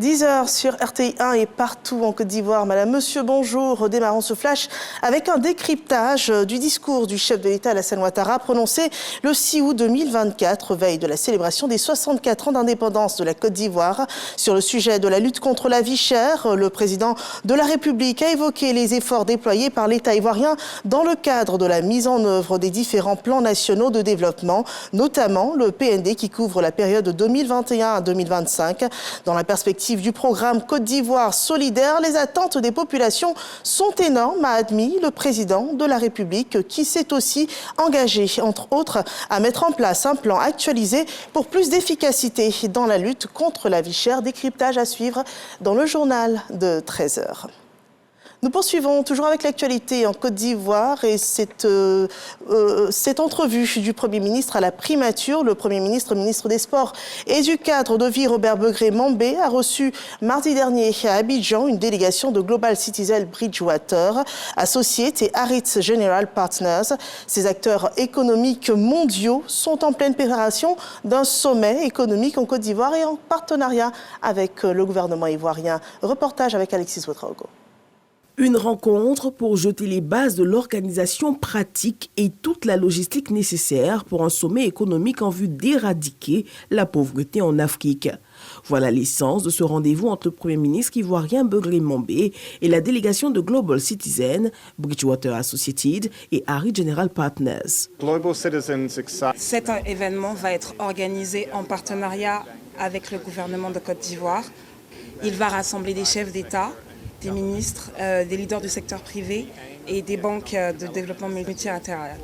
10h sur RTI1 et partout en Côte d'Ivoire. Madame, monsieur, bonjour. Démarrons ce flash avec un décryptage du discours du chef de l'État Alassane Ouattara prononcé le 6 août 2024, veille de la célébration des 64 ans d'indépendance de la Côte d'Ivoire. Sur le sujet de la lutte contre la vie chère, le président de la République a évoqué les efforts déployés par l'État ivoirien dans le cadre de la mise en œuvre des différents plans nationaux de développement, notamment le PND qui couvre la période 2021 à 2025. Dans la perspective du programme Côte d'Ivoire solidaire, les attentes des populations sont énormes, a admis le président de la République qui s'est aussi engagé, entre autres, à mettre en place un plan actualisé pour plus d'efficacité dans la lutte contre la vie chère. Décryptage à suivre dans le journal de 13h. Nous poursuivons toujours avec l'actualité en Côte d'Ivoire et cette entrevue du Premier ministre à la primature. Le Premier ministre, ministre des Sports et du Cadre de vie, Robert Begré-Mambé, a reçu mardi dernier à Abidjan une délégation de Global Citizen Bridgewater, Associates et Harris General Partners. Ces acteurs économiques mondiaux sont en pleine préparation d'un sommet économique en Côte d'Ivoire et en partenariat avec le gouvernement ivoirien. Reportage avec Alexis Ouedraogo. Une rencontre pour jeter les bases de l'organisation pratique et toute la logistique nécessaire pour un sommet économique en vue d'éradiquer la pauvreté en Afrique. Voilà l'essence de ce rendez-vous entre le Premier ministre ivoirien Begré-Mambé et la délégation de Global Citizen, Bridgewater Associates et Harris General Partners. Cet événement va être organisé en partenariat avec le gouvernement de Côte d'Ivoire. Il va rassembler des chefs d'État, des ministres, des leaders du secteur privé et des banques de développement multilatéral.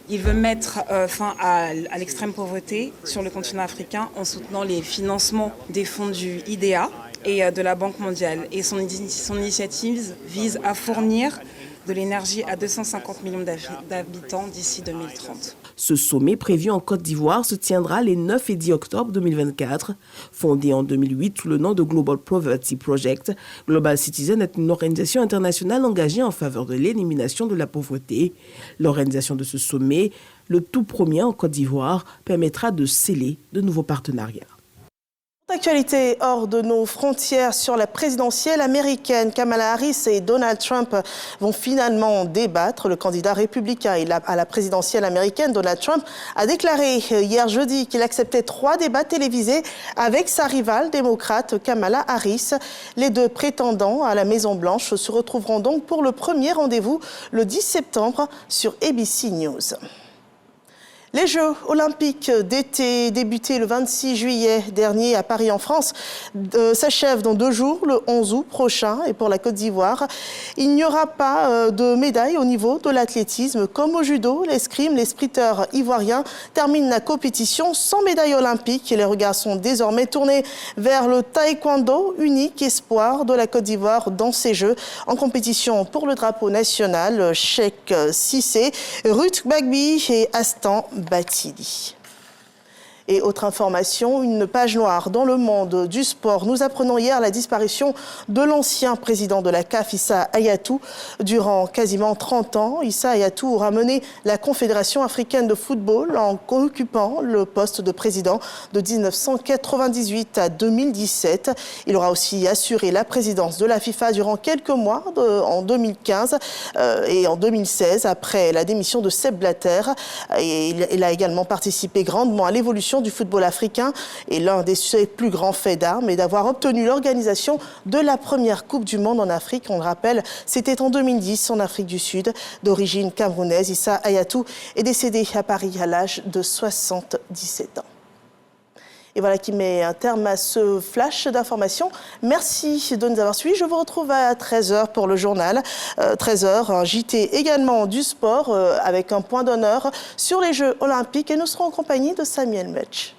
Il veut mettre fin à l'extrême pauvreté sur le continent africain en soutenant les financements des fonds du IDEA et de la Banque mondiale. Et son initiative vise à fournir de l'énergie à 250 millions d'habitants d'ici 2030. Ce sommet prévu en Côte d'Ivoire se tiendra les 9 et 10 octobre 2024. Fondé en 2008 sous le nom de Global Poverty Project, Global Citizen est une organisation internationale engagée en faveur de l'élimination de la pauvreté. L'organisation de ce sommet, le tout premier en Côte d'Ivoire, permettra de sceller de nouveaux partenariats. Actualité hors de nos frontières sur la présidentielle américaine. Kamala Harris et Donald Trump vont finalement débattre. Le candidat républicain à la présidentielle américaine, Donald Trump, a déclaré hier jeudi qu'il acceptait 3 débats télévisés avec sa rivale démocrate Kamala Harris. Les deux prétendants à la Maison-Blanche se retrouveront donc pour le premier rendez-vous le 10 septembre sur ABC News. Les Jeux olympiques d'été débutés le 26 juillet dernier à Paris en France s'achèvent dans 2 jours, le 11 août prochain. Et pour la Côte d'Ivoire, il n'y aura pas de médaille au niveau de l'athlétisme. Comme au judo, l'escrime, les sprinteurs ivoiriens terminent la compétition sans médaille olympique. Et les regards sont désormais tournés vers le taekwondo, unique espoir de la Côte d'Ivoire dans ces Jeux. En compétition pour le drapeau national, Cheikh Cissé, Ruth Gbagbi et Astan Batili. Et autre information, une page noire dans le monde du sport. Nous apprenons hier la disparition de l'ancien président de la CAF, Issa Hayatou. Durant quasiment 30 ans, Issa Hayatou aura mené la Confédération africaine de football en occupant le poste de président de 1998 à 2017. Il aura aussi assuré la présidence de la FIFA durant quelques mois en 2015 et en 2016 après la démission de Sepp Blatter. Et il a également participé grandement à l'évolution du football africain et l'un des ses plus grands faits d'armes est d'avoir obtenu l'organisation de la première Coupe du Monde en Afrique. On le rappelle, c'était en 2010 en Afrique du Sud. D'origine camerounaise, Issa Hayatou est décédé à Paris à l'âge de 77 ans. Et voilà qui met un terme à ce flash d'informations. Merci de nous avoir suivis. Je vous retrouve à 13h pour le journal. 13h, un JT également du sport avec un point d'honneur sur les Jeux olympiques. Et nous serons en compagnie de Samuel Metch.